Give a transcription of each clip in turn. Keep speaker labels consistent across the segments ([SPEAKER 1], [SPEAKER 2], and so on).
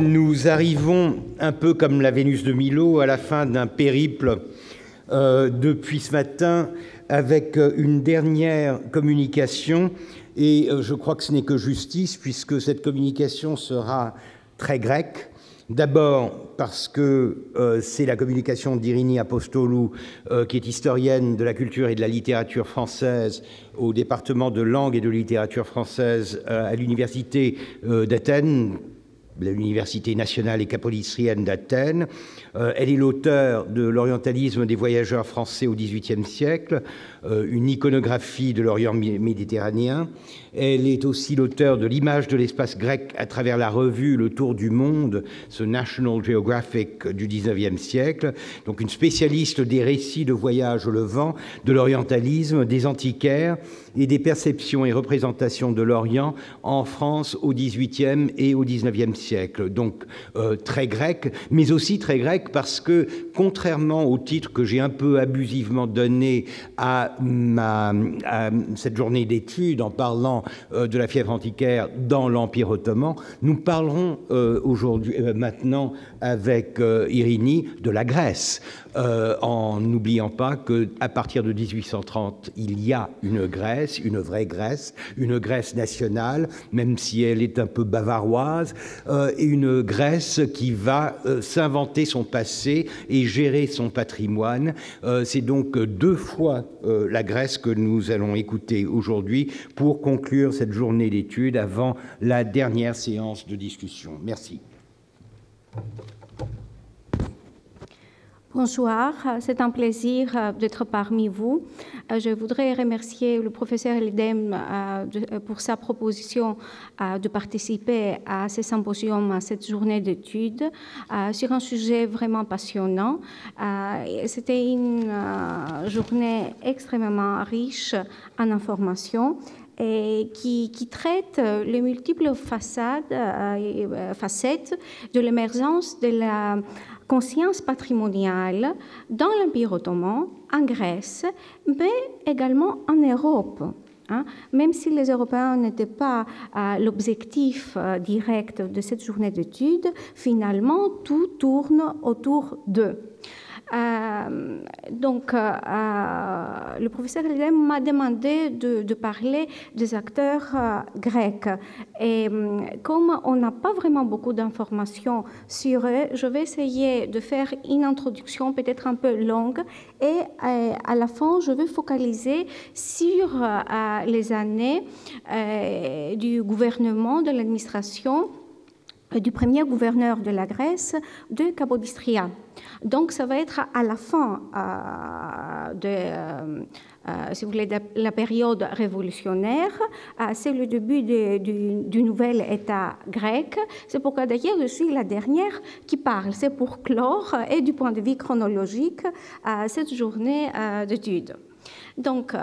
[SPEAKER 1] Nous arrivons, un peu comme la Vénus de Milo, à la fin d'un périple depuis ce matin avec une dernière communication. Et je crois que ce n'est que justice, puisque cette communication sera très grecque. D'abord parce que c'est la communication d'Irini Apostolou, qui est historienne de la culture et de la littérature française au département de langue et de littérature française à l'université d'Athènes, l'Université nationale et capodstrienne d'Athènes. Elle est l'auteure de l'orientalisme des voyageurs français au XVIIIe siècle, une iconographie de l'Orient méditerranéen. Elle est aussi l'auteure de l'image de l'espace grec à travers la revue Le Tour du Monde, ce National Geographic du XIXe siècle. Donc une spécialiste des récits de voyage au Levant, de l'orientalisme, des antiquaires et des perceptions et représentations de l'Orient en France au XVIIIe et au XIXe siècle. Donc très grec, mais aussi très grec parce que, contrairement au titre que j'ai un peu abusivement donné à cette journée d'études en parlant de la fièvre antiquaire dans l'Empire ottoman, nous parlerons maintenant avec Irini de la Grèce, en n'oubliant pas qu'à partir de 1830, il y a une Grèce, une vraie Grèce, une Grèce nationale, même si elle est un peu bavaroise, et une Grèce qui va s'inventer son passé et gérer son patrimoine. C'est donc deux fois la Grèce que nous allons écouter aujourd'hui pour conclure cette journée d'études avant la dernière séance de discussion. Merci.
[SPEAKER 2] Bonsoir, c'est un plaisir d'être parmi vous. Je voudrais remercier le professeur Eldem pour sa proposition de participer à ce symposium, à cette journée d'études, sur un sujet vraiment passionnant. C'était une journée extrêmement riche en informations et qui traite les multiples facettes de l'émergence de la conscience patrimoniale dans l'Empire ottoman, en Grèce, mais également en Europe. Même si les Européens n'étaient pas l'objectif direct de cette journée d'études, finalement, tout tourne autour d'eux. Donc, le professeur Eldem m'a demandé de parler des acteurs grecs. Et comme on n'a pas vraiment beaucoup d'informations sur eux, je vais essayer de faire une introduction peut-être un peu longue. Et à la fin, je vais focaliser sur les années du gouvernement, de l'administration du premier gouverneur de la Grèce, de Capodistria. Donc, ça va être à la fin si vous voulez, de la période révolutionnaire. C'est le début du nouvel État grec. C'est pourquoi, d'ailleurs, je suis la dernière qui parle. C'est pour clore, et du point de vue chronologique, cette journée d'études. Donc,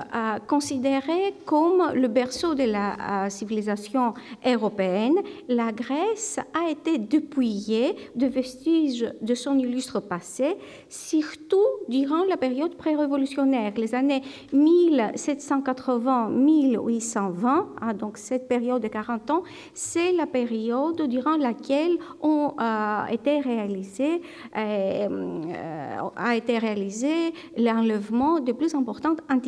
[SPEAKER 2] considérée comme le berceau de la civilisation européenne, la Grèce a été dépouillée de vestiges de son illustre passé, surtout durant la période pré-révolutionnaire, les années 1780-1820, donc cette période de 40 ans, c'est la période durant laquelle a été réalisé l'enlèvement des plus importantes antiquités.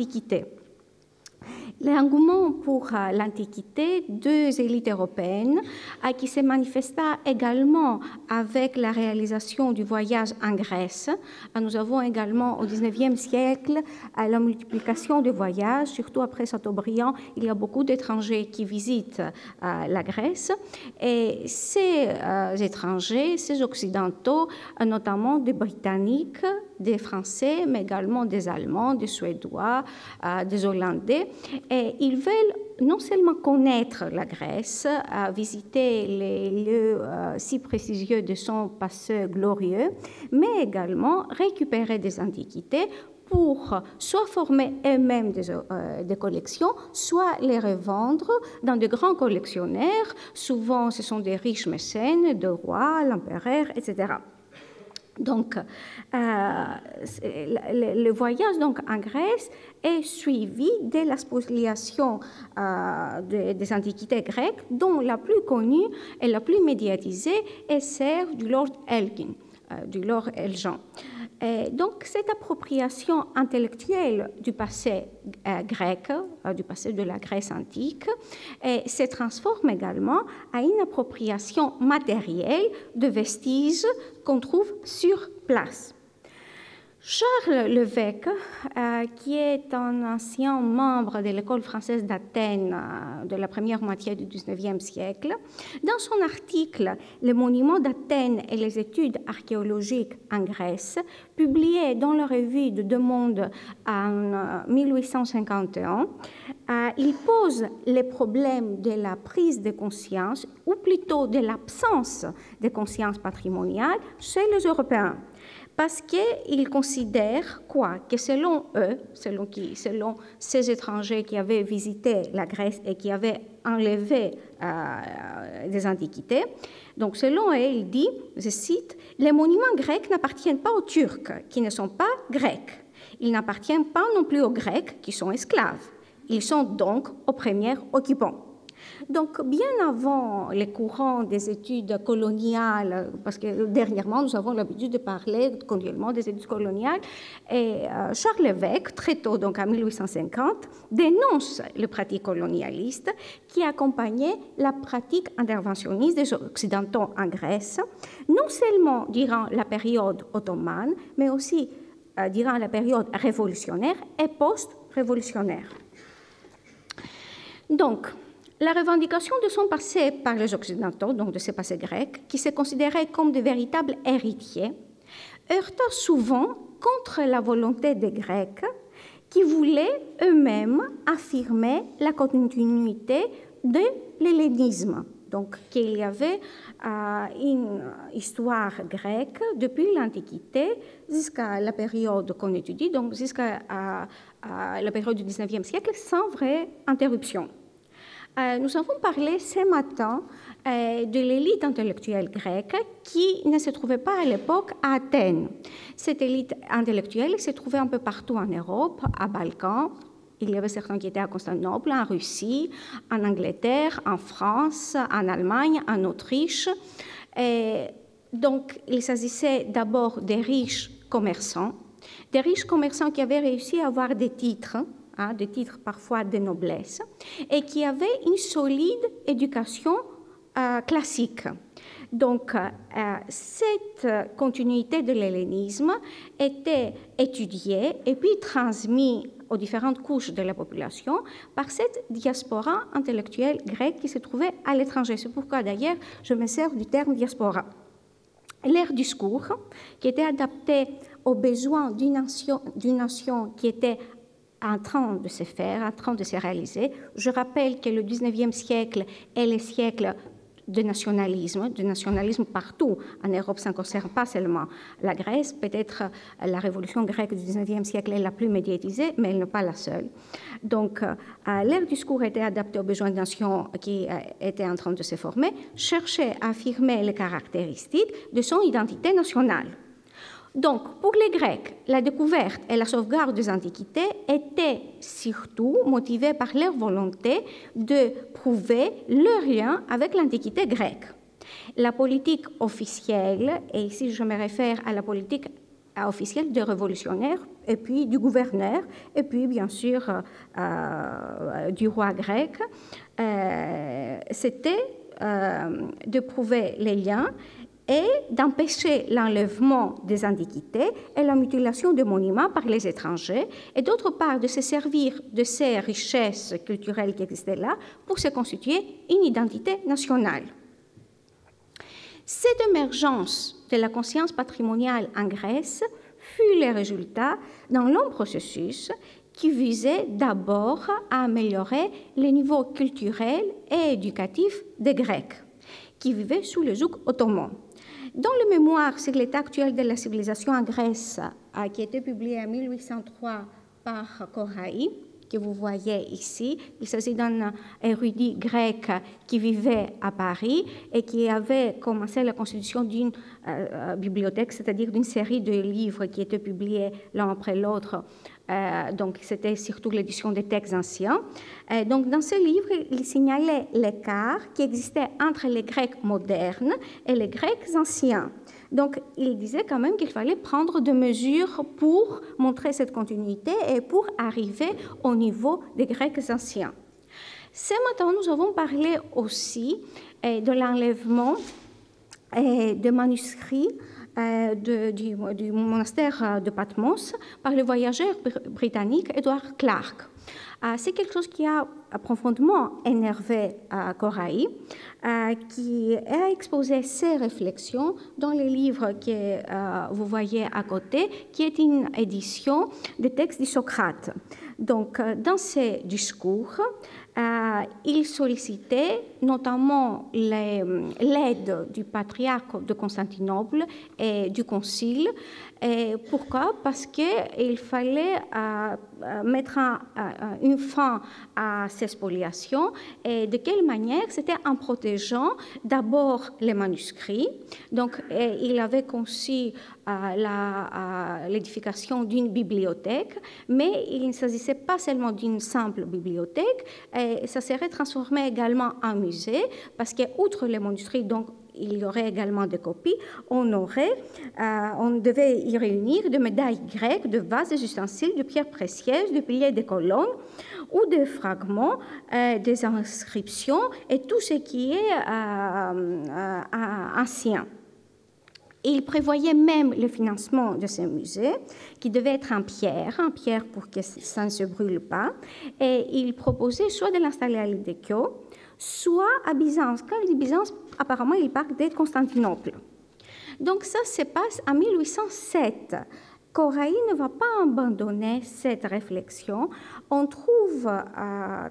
[SPEAKER 2] L'engouement pour l'Antiquité, deux élites européennes, qui se manifesta également avec la réalisation du voyage en Grèce. Nous avons également au XIXe siècle la multiplication des voyages, surtout après Chateaubriand, il y a beaucoup d'étrangers qui visitent la Grèce. Et ces étrangers, ces Occidentaux, notamment des Britanniques, des Français, mais également des Allemands, des Suédois, des Hollandais. Et ils veulent non seulement connaître la Grèce, visiter les lieux si prestigieux de son passé glorieux, mais également récupérer des antiquités pour soit former eux-mêmes des collections, soit les revendre dans de grands collectionneurs. Souvent, ce sont des riches mécènes, de rois, l'empereur, etc. Donc, le voyage donc, en Grèce est suivi de la spoliation des antiquités grecques, dont la plus connue et la plus médiatisée est celle du Lord Elgin, du Lord Elgin. Et donc, cette appropriation intellectuelle du passé grec, du passé de la Grèce antique, se transforme également à une appropriation matérielle de vestiges qu'on trouve sur place. Charles Levesque, qui est un ancien membre de l'école française d'Athènes de la première moitié du XIXe siècle, dans son article « Les monuments d'Athènes et les études archéologiques en Grèce », publié dans la revue de Deux Mondes en 1851, il pose les problèmes de la prise de conscience, ou plutôt de l'absence de conscience patrimoniale chez les Européens. Parce qu'ils considèrent que selon eux, selon ces étrangers qui avaient visité la Grèce et qui avaient enlevé des antiquités, donc selon eux, il dit, je cite, « Les monuments grecs n'appartiennent pas aux Turcs, qui ne sont pas grecs. Ils n'appartiennent pas non plus aux Grecs, qui sont esclaves. Ils sont donc aux premiers occupants. » Donc, bien avant les courants des études coloniales, parce que dernièrement, nous avons l'habitude de parler continuellement des études coloniales, et Charles Levesque, très tôt, donc en 1850, dénonce les pratiques colonialistes qui accompagnaient la pratique interventionniste des Occidentaux en Grèce, non seulement durant la période ottomane, mais aussi durant la période révolutionnaire et post-révolutionnaire. Donc, la revendication de son passé par les Occidentaux, donc de ces passés grecs, qui se considéraient comme de véritables héritiers, heurta souvent contre la volonté des Grecs qui voulaient eux-mêmes affirmer la continuité de l'hellénisme. Donc, qu'il y avait une histoire grecque depuis l'Antiquité jusqu'à la période qu'on étudie, donc jusqu'à la période du XIXe siècle, sans vraie interruption. Nous avons parlé ce matin de l'élite intellectuelle grecque qui ne se trouvait pas à l'époque à Athènes. Cette élite intellectuelle se trouvait un peu partout en Europe, à Balkans. Il y avait certains qui étaient à Constantinople, en Russie, en Angleterre, en France, en Allemagne, en Autriche. Et donc, il s'agissait d'abord des riches commerçants qui avaient réussi à avoir des titres parfois de noblesse, et qui avaient une solide éducation classique. Donc, cette continuité de l'hellénisme était étudiée et puis transmise aux différentes couches de la population par cette diaspora intellectuelle grecque qui se trouvait à l'étranger. C'est pourquoi, d'ailleurs, je me sers du terme diaspora. Leur discours, qui était adapté aux besoins d'une nation qui était en train de se faire, en train de se réaliser. Je rappelle que le XIXe siècle est le siècle de nationalisme partout en Europe. Ça ne concerne pas seulement la Grèce. Peut-être la révolution grecque du XIXe siècle est la plus médiatisée, mais elle n'est pas la seule. Donc, leur discours était adapté aux besoins de nations qui étaient en train de se former, cherchait à affirmer les caractéristiques de son identité nationale. Donc, pour les Grecs, la découverte et la sauvegarde des antiquités étaient surtout motivées par leur volonté de prouver leur lien avec l'antiquité grecque. La politique officielle, et ici je me réfère à la politique officielle des révolutionnaires, et puis du gouverneur, et puis bien sûr du roi grec, c'était de prouver les liens et d'empêcher l'enlèvement des antiquités et la mutilation des monuments par les étrangers, et d'autre part de se servir de ces richesses culturelles qui existaient là pour se constituer une identité nationale. Cette émergence de la conscience patrimoniale en Grèce fut le résultat d'un long processus qui visait d'abord à améliorer le niveau culturel et éducatif des Grecs qui vivaient sous le joug ottoman. Dans le mémoire sur l'état actuel de la civilisation en Grèce, qui a été publié en 1803 par Koraï, que vous voyez ici. Il s'agit d'un érudit grec qui vivait à Paris et qui avait commencé la constitution d'une bibliothèque, c'est-à-dire d'une série de livres qui étaient publiés l'un après l'autre. Donc, c'était surtout l'édition des textes anciens. Donc, dans ce livre, il signalait l'écart qui existait entre les Grecs modernes et les Grecs anciens. Donc, il disait quand même qu'il fallait prendre des mesures pour montrer cette continuité et pour arriver au niveau des Grecs anciens. Ce matin, nous avons parlé aussi de l'enlèvement de manuscrits du monastère de Patmos par le voyageur britannique Edward Clarke. C'est quelque chose qui a profondément énervé Koraï, qui a exposé ses réflexions dans le livre que vous voyez à côté, qui est une édition des textes de Socrate. Donc, dans ses discours, il sollicitait notamment l'aide du patriarche de Constantinople et du concile. Et pourquoi? Parce qu'il fallait mettre une fin à ces spoliations. Et de quelle manière? C'était en protégeant d'abord les manuscrits. Donc, il avait conçu l'édification d'une bibliothèque, mais il ne s'agissait pas seulement d'une simple bibliothèque, et ça serait transformé également en musée, parce qu'outre les manuscrits, donc, il y aurait également des copies, on devait y réunir des médailles grecques, de vases, des ustensiles, de pierres précieuses, de piliers de colonnes, ou des fragments, des inscriptions, et tout ce qui est ancien. Il prévoyait même le financement de ce musée, qui devait être en pierre pour que ça ne se brûle pas. Et il proposait soit de l'installer à l'Idékio, soit à Byzance. Quand il dit Byzance, apparemment, il parle de Constantinople. Donc ça se passe en 1807. Koraï ne va pas abandonner cette réflexion. On trouve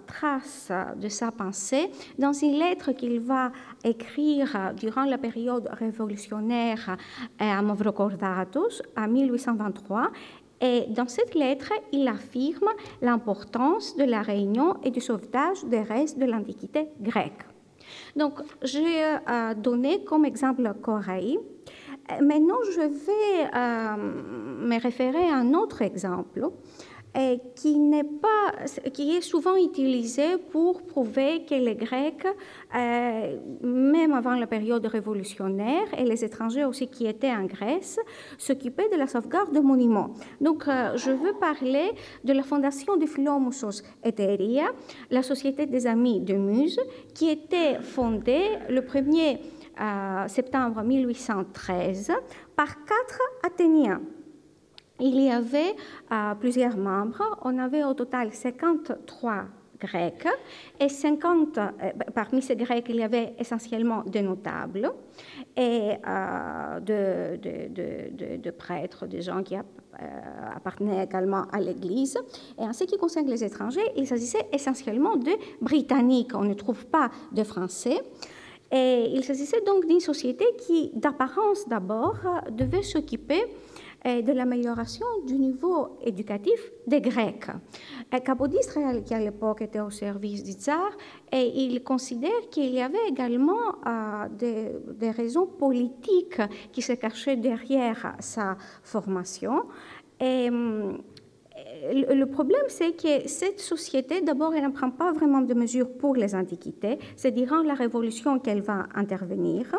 [SPEAKER 2] trace de sa pensée dans une lettre qu'il va écrire durant la période révolutionnaire à Mavrocordatos en 1823. Et dans cette lettre, il affirme l'importance de la réunion et du sauvetage des restes de l'Antiquité grecque. Donc, j'ai donné comme exemple Koraï. Maintenant, je vais me référer à un autre exemple qui est souvent utilisé pour prouver que les Grecs, même avant la période révolutionnaire, et les étrangers aussi qui étaient en Grèce, s'occupaient de la sauvegarde de monuments. Donc, je veux parler de la fondation de Philomoussos Eteria, la Société des Amis de Muse, qui était fondée le 1er septembre 1813 par 4 Athéniens. Il y avait plusieurs membres. On avait au total 53 Grecs. Et parmi ces Grecs, il y avait essentiellement des notables et de prêtres, des gens qui appartenaient également à l'Église. Et en ce qui concerne les étrangers, il s'agissait essentiellement de Britanniques. On ne trouve pas de Français. Et il s'agissait donc d'une société qui, d'apparence d'abord, devait s'occuper de l'amélioration du niveau éducatif des Grecs. Capodistre, qui à l'époque était au service du tsar, et il considère qu'il y avait également des raisons politiques qui se cachaient derrière sa formation. Et le problème, c'est que cette société, d'abord, elle ne prend pas vraiment de mesures pour les antiquités. C'est durant la Révolution qu'elle va intervenir.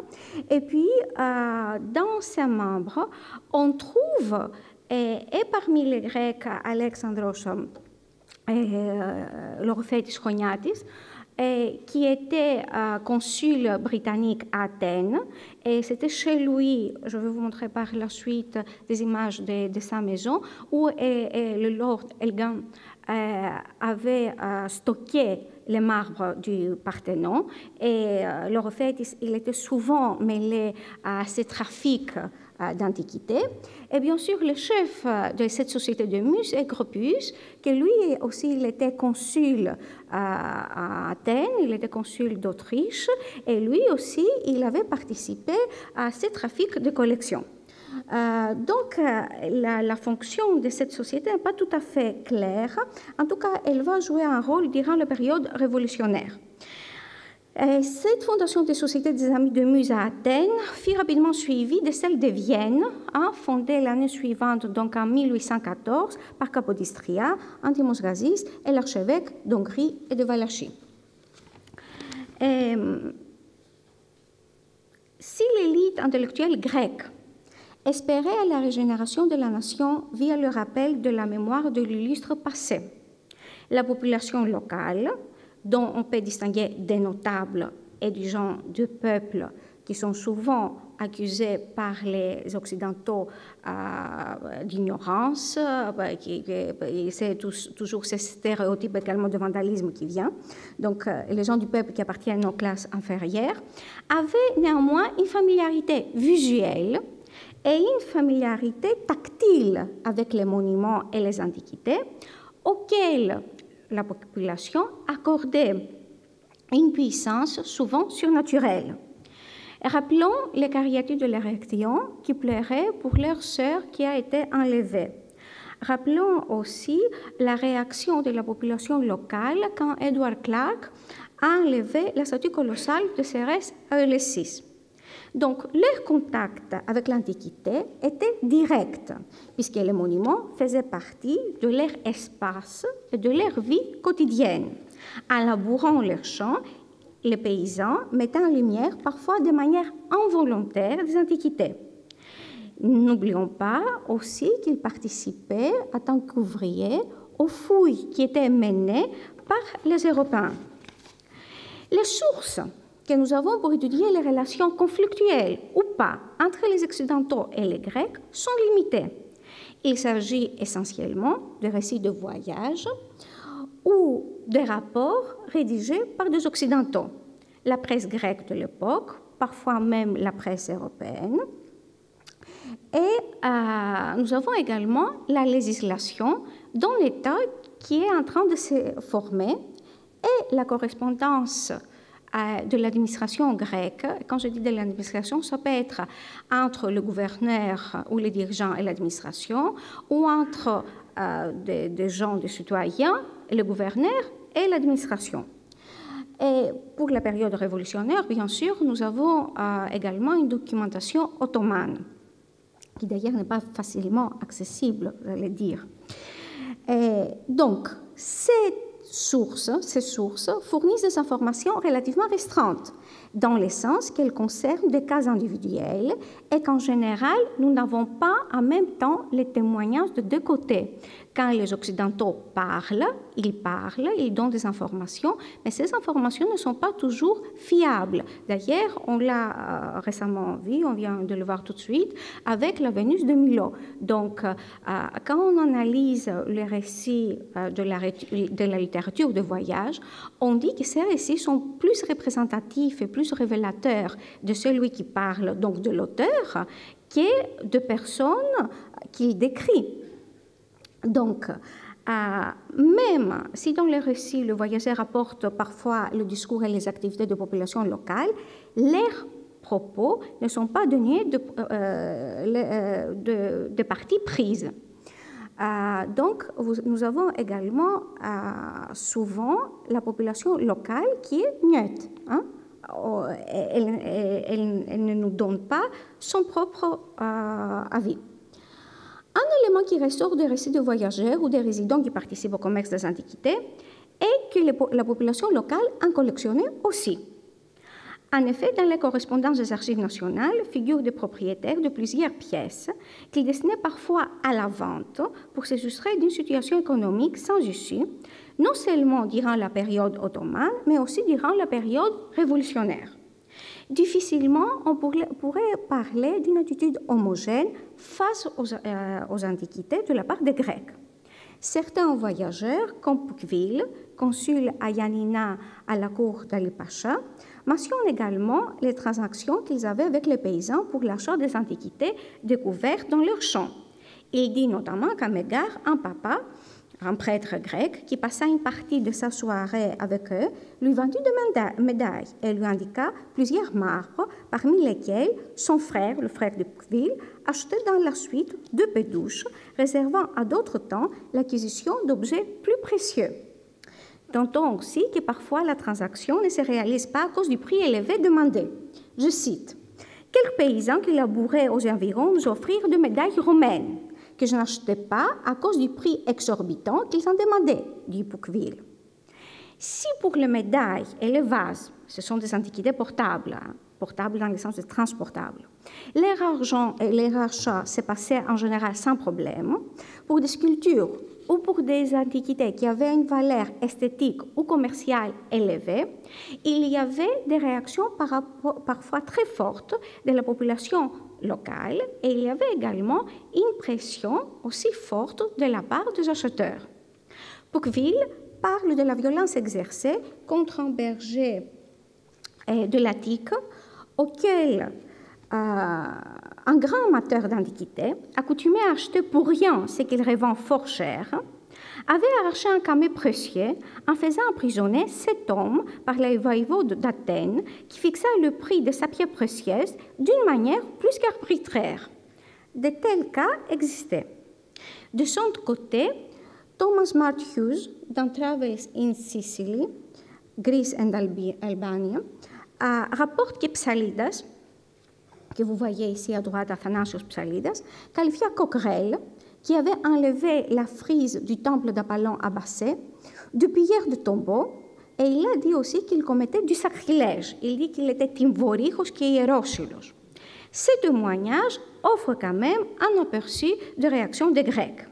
[SPEAKER 2] Et puis, dans ses membres, on trouve, et parmi les Grecs, Alexandros Lorofeitis Choniatis, qui était consul britannique à Athènes. Et c'était chez lui, je vais vous montrer par la suite des images de sa maison, où le Lord Elgin avait stocké les marbres du Parthénon. Et l'Orofeitis, il était souvent mêlé à ces trafics d'antiquités. Et bien sûr, le chef de cette société de Muse est Gropius, que lui aussi, il était consul à Athènes, il était consul d'Autriche, et lui aussi, il avait participé à ces trafics de collection. Donc, la fonction de cette société n'est pas tout à fait claire. En tout cas, elle va jouer un rôle durant la période révolutionnaire. Cette fondation des sociétés des Amis de Muse à Athènes fut rapidement suivie de celle de Vienne, fondée l'année suivante, donc en 1814, par Capodistria, Antimos Gazis et l'archevêque d'Hongrie et de Valachie. Si l'élite intellectuelle grecque espérait la régénération de la nation via le rappel de la mémoire de l'illustre passé, la population locale, dont on peut distinguer des notables et des gens du peuple qui sont souvent accusés par les Occidentaux d'ignorance, c'est toujours ce stéréotype également de vandalisme qui vient, donc les gens du peuple qui appartiennent aux classes inférieures, avaient néanmoins une familiarité visuelle et une familiarité tactile avec les monuments et les antiquités, auxquels la population accordait une puissance souvent surnaturelle. Rappelons les cariatures de l'érection qui pleuraient pour leur sœur qui a été enlevée. Rappelons aussi la réaction de la population locale quand Edward Clark a enlevé la statue colossale de Cérès à Eleusis. Donc, leur contact avec l'Antiquité était direct, puisque les monuments faisaient partie de leur espace et de leur vie quotidienne. En labourant leurs champs, les paysans mettaient en lumière, parfois de manière involontaire, des antiquités. N'oublions pas aussi qu'ils participaient, en tant qu'ouvriers, aux fouilles qui étaient menées par les Européens. Les sources que nous avons pour étudier les relations conflictuelles ou pas entre les Occidentaux et les Grecs sont limitées. Il s'agit essentiellement de récits de voyages ou de rapports rédigés par des Occidentaux, la presse grecque de l'époque, parfois même la presse européenne. Et nous avons également la législation dans l'État qui est en train de se former et la correspondance de l'administration grecque. Quand je dis de l'administration, ça peut être entre le gouverneur ou les dirigeants et l'administration, ou entre des gens, des citoyens, le gouverneur et l'administration. Et pour la période révolutionnaire, bien sûr, nous avons également une documentation ottomane, qui d'ailleurs n'est pas facilement accessible, vous allez dire. Et donc, ces sources fournissent des informations relativement restreintes, dans le sens qu'elles concernent des cas individuels et qu'en général, nous n'avons pas en même temps les témoignages de deux côtés. Quand les Occidentaux parlent, ils donnent des informations, mais ces informations ne sont pas toujours fiables. D'ailleurs, on l'a récemment vu, on vient de le voir tout de suite, avec la Vénus de Milo. Donc, quand on analyse les récits de la littérature de voyage, on dit que ces récits sont plus représentatifs et plus révélateurs de celui qui parle, donc de l'auteur, que de personnes qu'il décrit. Donc, même si dans les récits, le voyageur rapporte parfois le discours et les activités de population locale, leurs propos ne sont pas donnés de parties prises. Donc, nous avons également souvent la population locale qui est neutre. Elle ne nous donne pas son propre avis. Un élément qui ressort des récits de voyageurs ou des résidents qui participent au commerce des antiquités est que la population locale en collectionnait aussi. En effet, dans les correspondances des archives nationales figurent des propriétaires de plusieurs pièces qu'ils destinaient parfois à la vente pour se soustraire d'une situation économique sans issue, non seulement durant la période ottomane, mais aussi durant la période révolutionnaire. Difficilement, on pourrait parler d'une attitude homogène face aux antiquités de la part des Grecs. Certains voyageurs, comme Pouqueville, consul à Yanina à la cour d'Ali Pacha, mentionnent également les transactions qu'ils avaient avec les paysans pour l'achat des antiquités découvertes dans leurs champs. Il dit notamment qu'à Mégare, un papa un prêtre grec qui passa une partie de sa soirée avec eux, lui vendit des médailles et lui indiqua plusieurs marbres, parmi lesquels son frère, le frère de Pouqueville, achetait dans la suite 2 pédouches, réservant à d'autres temps l'acquisition d'objets plus précieux. Notons aussi que parfois la transaction ne se réalise pas à cause du prix élevé demandé. Je cite, « Quelques paysans qui labouraient aux environs nous offrirent des médailles romaines, que je n'achetais pas à cause du prix exorbitant qu'ils en demandaient, dit Pouqueville. Si pour les médailles et les vases, ce sont des antiquités portables, portables dans le sens de transportables, leur argent et leur achat se passaient en général sans problème, pour des sculptures ou pour des antiquités qui avaient une valeur esthétique ou commerciale élevée, il y avait des réactions parfois très fortes de la population locale et il y avait également une pression aussi forte de la part des acheteurs. Pouqueville parle de la violence exercée contre un berger de l'Attique auquel un grand amateur d'antiquités, accoutumé à acheter pour rien ce qu'il revend fort cher, avait arraché un camée précieux en faisant emprisonner 7 hommes par les voïvodes d'Athènes qui fixa le prix de sa pierre précieuse d'une manière plus qu'arbitraire. De tels cas existaient. De son côté, Thomas Mart Hughes, dans Travels in Sicily, Greece and Albania, rapporte que Psalidas, que vous voyez ici à droite, Athanasios Psalidas, qualifia Coquerel, qui avait enlevé la frise du temple d'Apollon à Bassée, de pilleur de tombeaux, et il a dit aussi qu'il commettait du sacrilège. Il dit qu'il était tymvorichos και ιερόσυλος. Ces témoignages offrent quand même un aperçu de réaction des Grecs.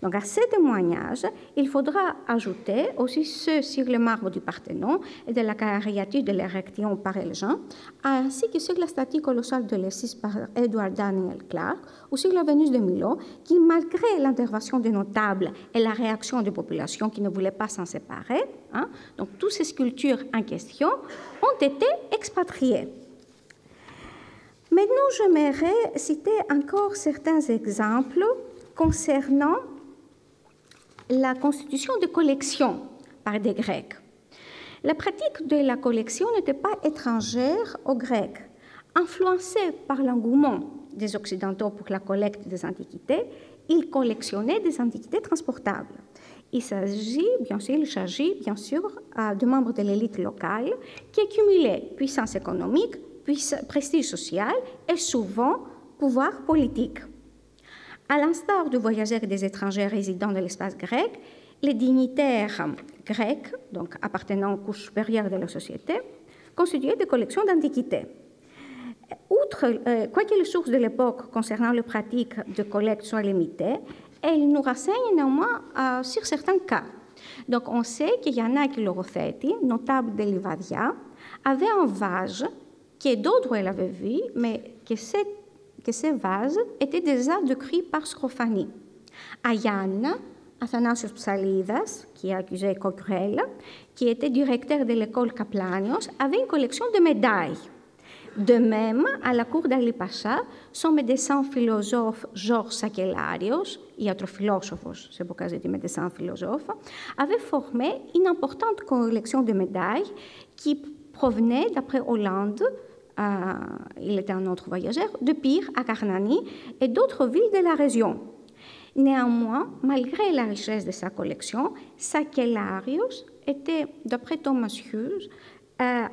[SPEAKER 2] Donc à ces témoignages, il faudra ajouter aussi ceux sur le marbre du Parthénon et de la cariature de l'érection par Elgin, ainsi que sur la statue colossale de l'Essis par Edward Daniel Clark, ou sur la Vénus de Milo, qui, malgré l'intervention des notables et la réaction des populations qui ne voulaient pas s'en séparer, donc toutes ces sculptures en question ont été expatriées. Maintenant, j'aimerais citer encore certains exemples concernant la constitution de collections par des Grecs. La pratique de la collection n'était pas étrangère aux Grecs. Influencés par l'engouement des Occidentaux pour la collecte des antiquités, ils collectionnaient des antiquités transportables. Il s'agit bien sûr de membres de l'élite locale qui accumulaient puissance économique, prestige social et souvent pouvoir politique. À l'instar de voyageurs et des étrangers résidant dans l'espace grec, les dignitaires grecs, donc appartenant aux couches supérieures de la société, constituaient des collections d'antiquités. Quoique les sources de l'époque concernant les pratiques de collecte soient limitées, elles nous renseignent néanmoins sur certains cas. Donc on sait qu'il y en a qui l'Orothèti, notable de Livadia, avait un vase que d'autres l'avaient vu, mais que ces vases étaient déjà décrits par Scrophanie. À Yann, Athanasios Psalidas, qui a accusé Coquerel, qui était directeur de l'école Kaplanios, avait une collection de médailles. De même, à la cour d'Ali Pacha, son médecin philosophe Georges Sakellarios, iatrophilosophos, c'est pour cause du médecin philosophe, avait formé une importante collection de médailles qui provenaient, d'après Hollande, il était un autre voyageur, de Pire à Karnani et d'autres villes de la région. Néanmoins, malgré la richesse de sa collection, Sakellarios était, d'après Thomas Hughes,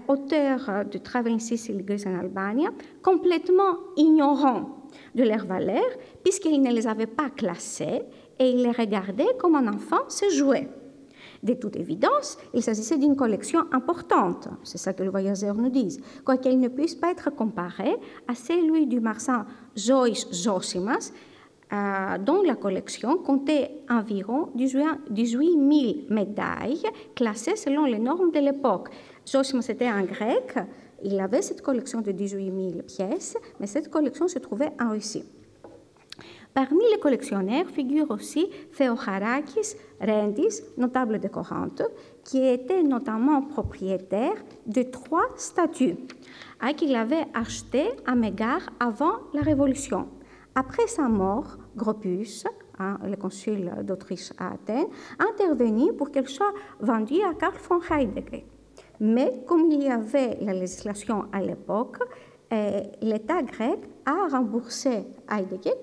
[SPEAKER 2] auteur de Travel in Sicily, Greece and Albania, complètement ignorant de leur valeur, puisqu'il ne les avait pas classés et il les regardait comme un enfant se jouait. De toute évidence, il s'agissait d'une collection importante, c'est ça que les voyageurs nous disent, quoiqu'elle ne puisse pas être comparée à celui du marchand Zoïs Zosimas, dont la collection comptait environ 18 000 médailles classées selon les normes de l'époque. Zosimas était un grec, il avait cette collection de 18 000 pièces, mais cette collection se trouvait en Russie. Parmi les collectionneurs figure aussi Theocharakis Rendis, notable de Corinthe, qui était notamment propriétaire de 3 statues qu'il avait achetées à Mégare avant la Révolution. Après sa mort, Gropius, le consul d'Autriche à Athènes, intervenir pour qu'elle soit vendue à Karl von Heidegger. Mais comme il y avait la législation à l'époque, l'État grec a remboursé Heidegger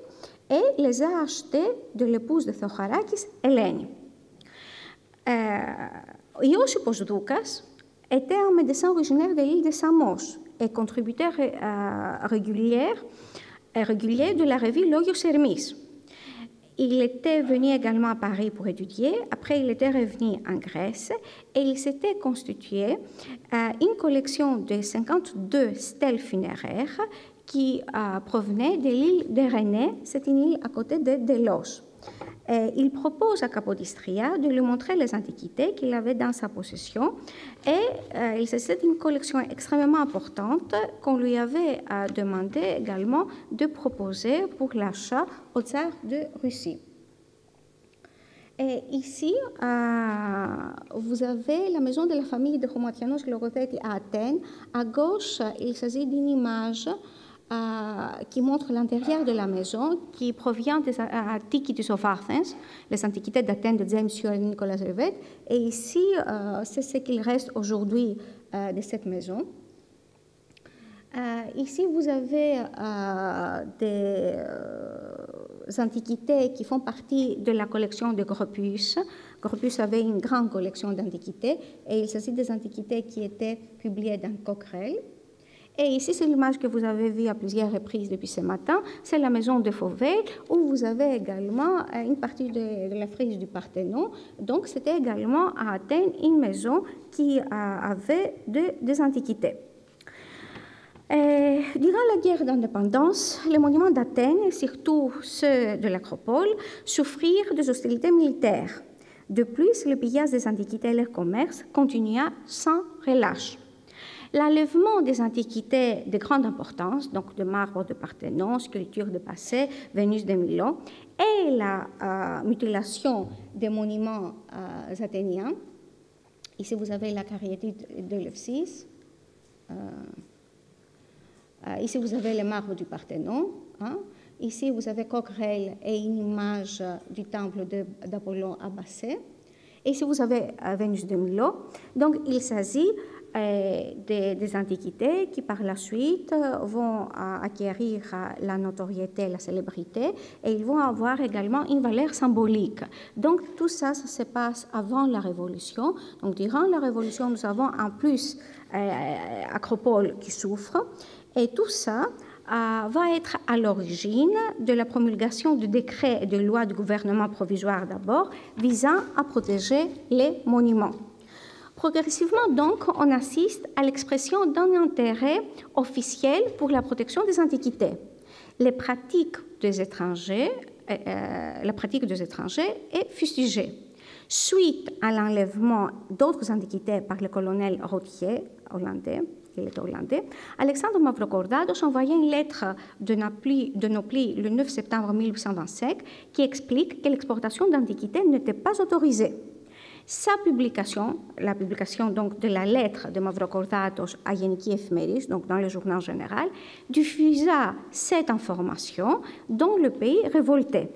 [SPEAKER 2] et les a achetés de l'épouse de Theocharakis, Hélène. Iosipos Doukas était un médecin originaire de l'île de Samos et contributeur régulier de la revue Logios Hermis. Il était venu également à Paris pour étudier. Après, il était revenu en Grèce et il s'était constitué une collection de 52 stèles funéraires qui provenaient de l'île de Rhénée. C'est une île à côté de Délos. Il propose à Capodistria de lui montrer les antiquités qu'il avait dans sa possession et il s'agissait d'une collection extrêmement importante qu'on lui avait demandé également de proposer pour l'achat au tsar de Russie. Et ici, vous avez la maison de la famille de Chromatianos Glorothéti à Athènes. À gauche, il s'agit d'une image qui montre l'intérieur de la maison, qui provient des Antiquities of Athens, les antiquités d'Athènes de James Sewell et Nicolas Rivet. Et ici, c'est ce qu'il reste aujourd'hui de cette maison. Ici, vous avez des antiquités qui font partie de la collection de Gropius. Gropius avait une grande collection d'antiquités et il s'agit des antiquités qui étaient publiées dans Cochrane. Et ici, c'est l'image que vous avez vue à plusieurs reprises depuis ce matin. C'est la maison de Fauvel, où vous avez également une partie de la friche du Parthénon. Donc, c'était également à Athènes une maison qui avait des antiquités. Durant la guerre d'indépendance, les monuments d'Athènes, et surtout ceux de l'Acropole, souffrirent des hostilités militaires. De plus, le pillage des antiquités et leur commerce continua sans relâche. L'enlèvement des antiquités de grande importance, donc de marbre de Parthénon, sculpture de Passé, Vénus de Milo, et la mutilation des monuments athéniens. Ici, vous avez la cariatide d'Eleusis. Ici, vous avez les marbres du Parthénon. Ici, vous avez Cochrane et une image du temple d'Apollon à Passé. Et ici, vous avez Vénus de Milo. Donc, il s'agit des antiquités qui, par la suite, vont acquérir la notoriété, la célébrité, et ils vont avoir également une valeur symbolique. Donc, tout ça, ça se passe avant la Révolution. Donc, durant la Révolution, nous avons en plus Acropole qui souffre, et tout ça va être à l'origine de la promulgation de décrets et de lois du gouvernement provisoire d'abord, visant à protéger les monuments. Progressivement, donc, on assiste à l'expression d'un intérêt officiel pour la protection des antiquités. La pratique des étrangers est fustigée. Suite à l'enlèvement d'autres antiquités par le colonel Rottier, hollandais, il est hollandais, Alexandre Mavrocordatos envoya une lettre de Nopli le 9 septembre 1825 qui explique que l'exportation d'antiquités n'était pas autorisée. Sa publication, la publication donc de la lettre de Mavrocordatos à Geniki Ephemeris, donc dans le journal général, diffusa cette information dont le pays révoltait.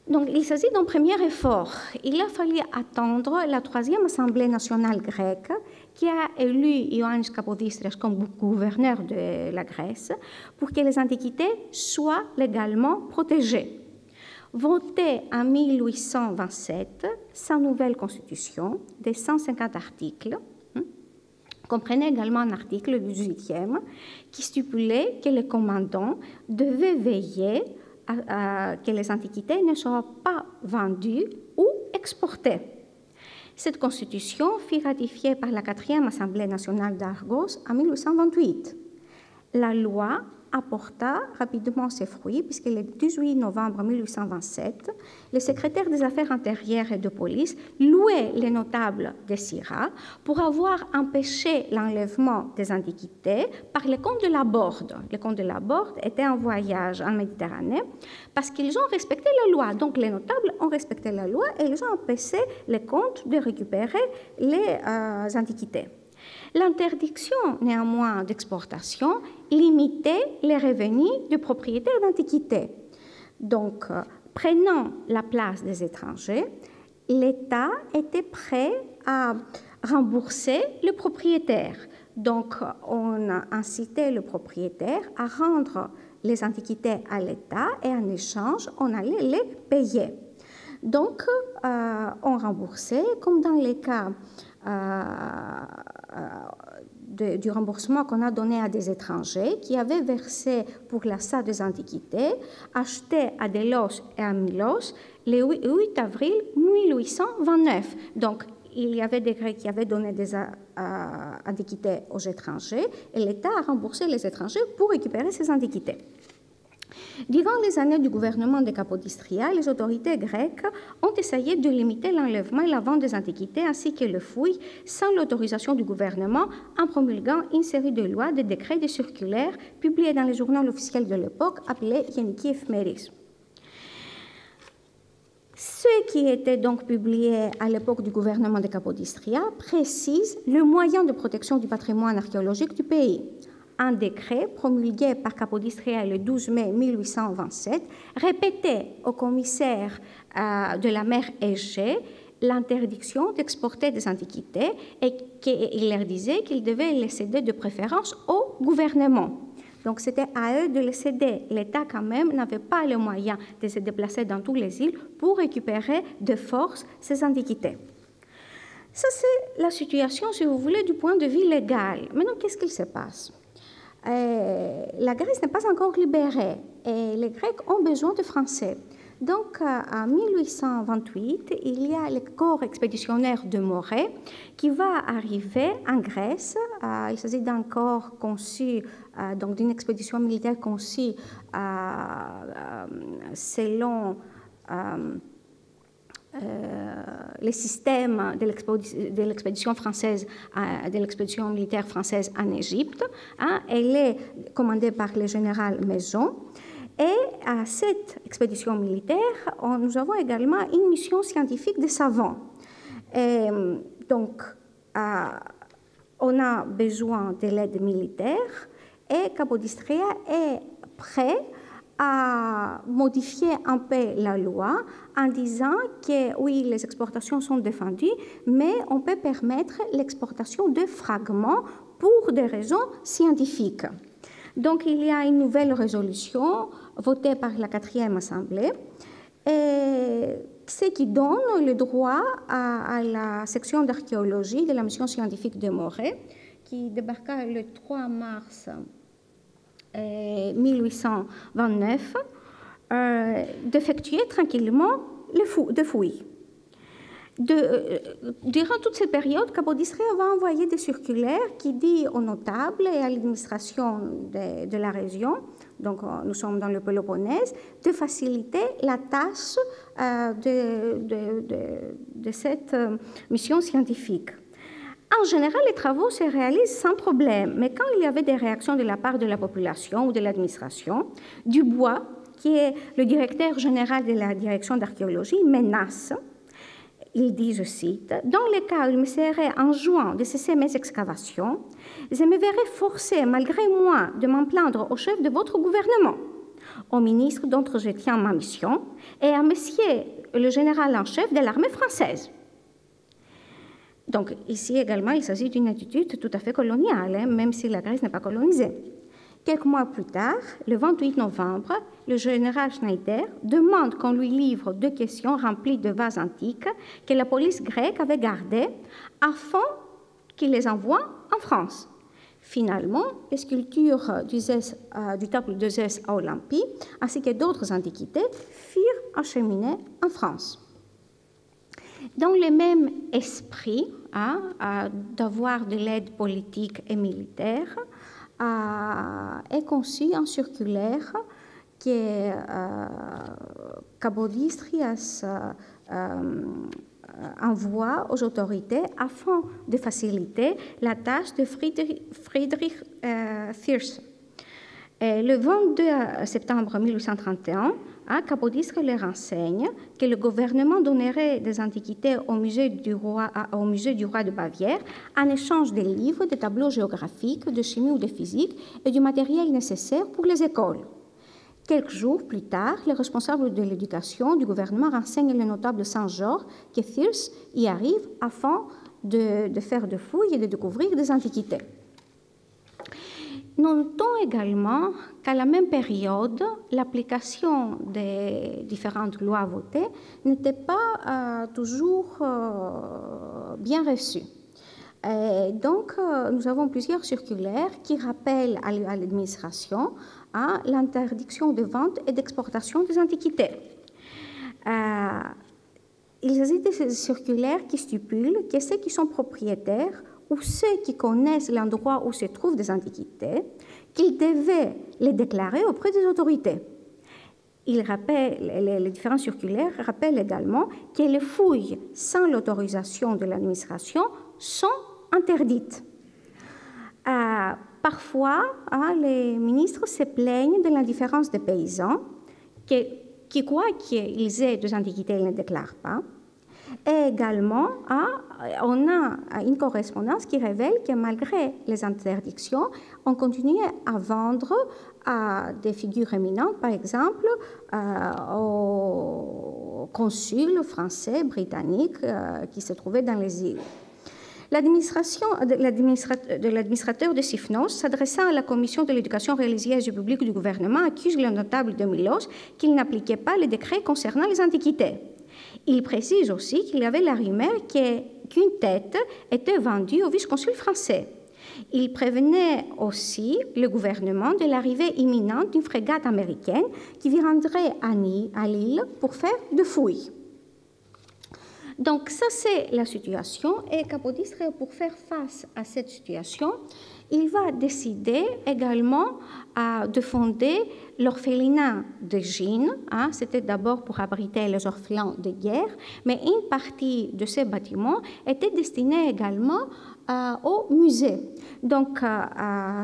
[SPEAKER 2] Donc, il s'agit d'un premier effort. Il a fallu attendre la 3e Assemblée nationale grecque qui a élu Ioannis Kapodistrias comme gouverneur de la Grèce pour que les antiquités soient légalement protégées. Votée en 1827, sa nouvelle constitution de 150 articles comprenait également un article du 18e qui stipulait que le commandant devait veiller à que les antiquités ne soient pas vendues ou exportées. Cette constitution fut ratifiée par la 4e Assemblée nationale d'Argos en 1828. La loi apporta rapidement ses fruits, puisque le 18 novembre 1827, le secrétaire des Affaires intérieures et de police louait les notables de Syra pour avoir empêché l'enlèvement des antiquités par le comte de Laborde. Le comte de Laborde était en voyage en Méditerranée parce qu'ils ont respecté la loi. Donc les notables ont respecté la loi et ils ont empêché le comte de récupérer les antiquités. L'interdiction, néanmoins, d'exportation limitait les revenus des propriétaires d'antiquités. Donc, prenant la place des étrangers, l'État était prêt à rembourser le propriétaire. Donc, on a incité le propriétaire à rendre les antiquités à l'État et en échange, on allait les payer. Donc, on remboursait, comme dans les cas du remboursement qu'on a donné à des étrangers qui avaient versé pour l'achat des antiquités, acheté à Delos et à Milos le 8 avril 1829. Donc, il y avait des Grecs qui avaient donné des antiquités aux étrangers et l'État a remboursé les étrangers pour récupérer ces antiquités. Durant les années du gouvernement de Capodistria, les autorités grecques ont essayé de limiter l'enlèvement et la vente des antiquités ainsi que le fouilles sans l'autorisation du gouvernement en promulguant une série de lois, de décrets et de circulaires publiés dans les journaux officiels de l'époque appelés Geniki Ephemeris. Ce qui était donc publié à l'époque du gouvernement de Capodistria précise le moyen de protection du patrimoine archéologique du pays. Un décret promulgué par Capodistria le 12 mai 1827 répétait au commissaire de la mer Égée l'interdiction d'exporter des antiquités et qu'il leur disait qu'ils devaient les céder de préférence au gouvernement. Donc, c'était à eux de les céder. L'État, quand même, n'avait pas les moyens de se déplacer dans toutes les îles pour récupérer de force ces antiquités. Ça, c'est la situation, si vous voulez, du point de vue légal. Maintenant, qu'est-ce qu'il se passe? La Grèce n'est pas encore libérée et les Grecs ont besoin de Français. Donc, en 1828, il y a le corps expéditionnaire de Morée qui va arriver en Grèce. Il s'agit d'un corps conçu, donc d'une expédition militaire conçue selon les systèmes de l'expédition française, de l'expédition militaire française en Égypte. Elle est commandée par le général Maison. Et à cette expédition militaire, nous avons également une mission scientifique de savants. Et donc, on a besoin de l'aide militaire et Capodistria est prêt à modifier un peu la loi en disant que oui, les exportations sont défendues, mais on peut permettre l'exportation de fragments pour des raisons scientifiques. Donc, il y a une nouvelle résolution votée par la 4e Assemblée, ce qui donne le droit à la section d'archéologie de la mission scientifique de Morée, qui débarqua le 3 mars 1829, d'effectuer tranquillement des fouilles. Durant toute cette période, Capodistria va envoyer des circulaires qui disent aux notables et à l'administration de la région, donc nous sommes dans le Péloponnèse, de faciliter la tâche de cette mission scientifique. En général, les travaux se réalisent sans problème, mais quand il y avait des réactions de la part de la population ou de l'administration, Dubois, qui est le directeur général de la direction d'archéologie, menace. Il dit, je cite, « Dans le cas où il me serait enjoint de cesser mes excavations, je me verrais forcé, malgré moi, de m'en plaindre au chef de votre gouvernement, au ministre dont je tiens ma mission, et à monsieur le général en chef de l'armée française. » Donc, ici également, il s'agit d'une attitude tout à fait coloniale, même si la Grèce n'est pas colonisée. Quelques mois plus tard, le 28 novembre, le général Schneider demande qu'on lui livre 2 questions remplies de vases antiques que la police grecque avait gardées afin qu'il les envoie en France. Finalement, les sculptures du temple de Zès à Olympie, ainsi que d'autres antiquités, furent acheminées en France. Dans le même esprit d'avoir de l'aide politique et militaire, est conçu un circulaire que Capodistrias envoie aux autorités afin de faciliter la tâche de Friedrich Thierse. Le 22 septembre 1831, Capodistria leur enseigne que le gouvernement donnerait des antiquités au musée du roi de Bavière en échange des livres, des tableaux géographiques, de chimie ou de physique et du matériel nécessaire pour les écoles. Quelques jours plus tard, les responsables de l'éducation du gouvernement renseignent le notable de Saint-Georges que Thirst y arrive afin de faire des fouilles et de découvrir des antiquités. Notons également qu'à la même période, l'application des différentes lois votées n'était pas toujours bien reçue. Donc, nous avons plusieurs circulaires qui rappellent à l'administration l'interdiction de vente et d'exportation des antiquités. Il s'agit de ces circulaires qui stipulent que ceux qui sont propriétaires ou ceux qui connaissent l'endroit où se trouvent des antiquités, qu'ils devaient les déclarer auprès des autorités. Les différents circulaires rappellent également que les fouilles sans l'autorisation de l'administration sont interdites. Parfois, les ministres se plaignent de l'indifférence des paysans qui croient qu'ils aient des antiquités et ils ne déclarent pas. Et également, on a une correspondance qui révèle que malgré les interdictions, on continuait à vendre à des figures éminentes, par exemple aux consuls français, britanniques qui se trouvaient dans les îles. L'administration de l'administrateur de Sifnos, s'adressant à la commission de l'éducation religieuse et publique du gouvernement, accuse le notable de Milos qu'il n'appliquait pas les décrets concernant les antiquités. Il précise aussi qu'il y avait la rumeur qu'une tête était vendue au vice-consul français. Il prévenait aussi le gouvernement de l'arrivée imminente d'une frégate américaine qui viendrait à l'île pour faire des fouilles. Donc ça, c'est la situation. Et Capodistria, pour faire face à cette situation, il va décider également de fonder l'orphelinat de Gênes. C'était d'abord pour abriter les orphelins de guerre, mais une partie de ces bâtiments était destinée également au musée. Donc,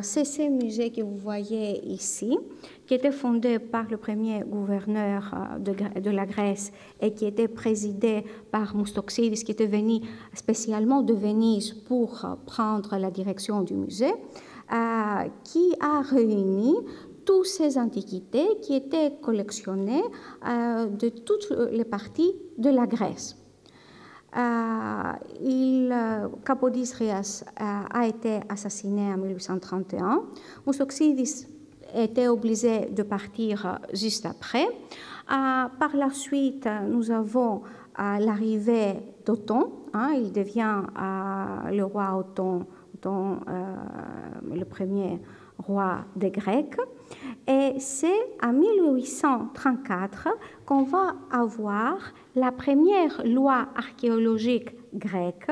[SPEAKER 2] c'est ces musées que vous voyez ici, qui étaient fondés par le premier gouverneur de la Grèce et qui était présidé par Moustoxidis, qui était venu spécialement de Venise pour prendre la direction du musée, qui a réuni toutes ces antiquités qui étaient collectionnées de toutes les parties de la Grèce. Capodistриas a été assassiné en 1831. Moustoxidis était obligé de partir juste après. Par la suite, nous avons l'arrivée d'Othon. Il devient le roi Othon, le premier roi des Grecs. Et c'est en 1834 qu'on va avoir la première loi archéologique grecque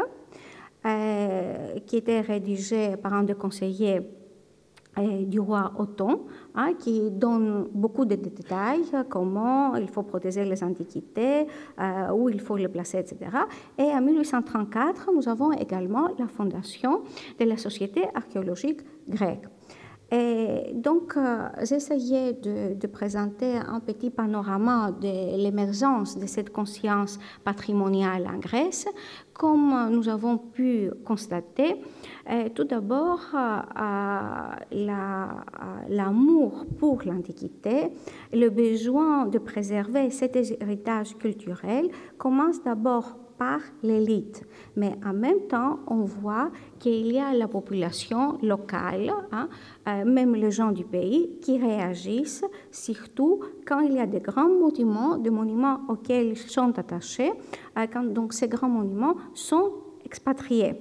[SPEAKER 2] qui était rédigée par un des conseillers du roi Othon, qui donne beaucoup de détails, comment il faut protéger les antiquités, où il faut les placer, etc. Et en 1834, nous avons également la fondation de la Société archéologique grecque. Et donc, j'essayais de présenter un petit panorama de l'émergence de cette conscience patrimoniale en Grèce. Comme nous avons pu constater, tout d'abord, l'amour pour l'Antiquité, le besoin de préserver cet héritage culturel commence d'abord par l'élite. Mais en même temps, on voit qu'il y a la population locale, même les gens du pays, qui réagissent, surtout quand il y a des grands monuments, des monuments auxquels ils sont attachés, quand donc ces grands monuments sont expatriés.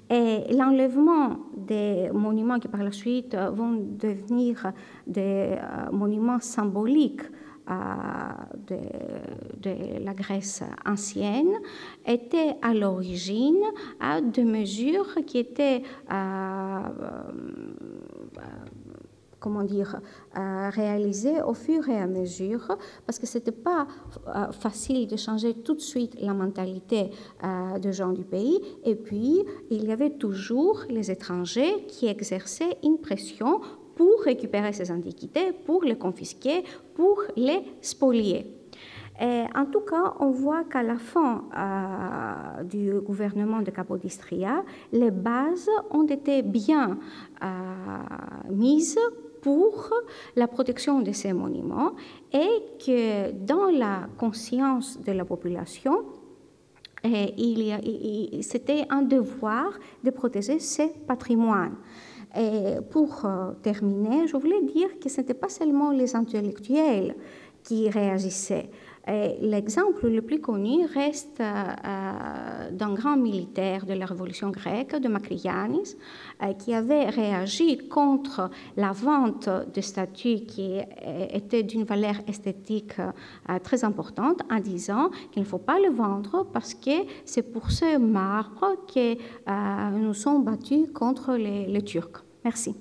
[SPEAKER 2] Et l'enlèvement des monuments qui par la suite vont devenir des monuments symboliques de la Grèce ancienne était à l'origine de mesures qui étaient réalisées au fur et à mesure, parce que ce n'était pas facile de changer tout de suite la mentalité des gens du pays. Et puis, il y avait toujours les étrangers qui exerçaient une pression pour récupérer ces antiquités, pour les confisquer, pour les spolier. Et en tout cas, on voit qu'à la fin du gouvernement de Capodistria, les bases ont été bien mises pour la protection de ces monuments et que dans la conscience de la population, c'était un devoir de protéger ces patrimoines. Et pour terminer, je voulais dire que ce n'était pas seulement les intellectuels qui réagissaient. L'exemple le plus connu reste d'un grand militaire de la Révolution grecque, de Makrianis, qui avait réagi contre la vente de statues qui étaient d'une valeur esthétique très importante en disant qu'il ne faut pas le vendre parce que c'est pour ce marbre que nous sommes battus contre les Turcs. Merci.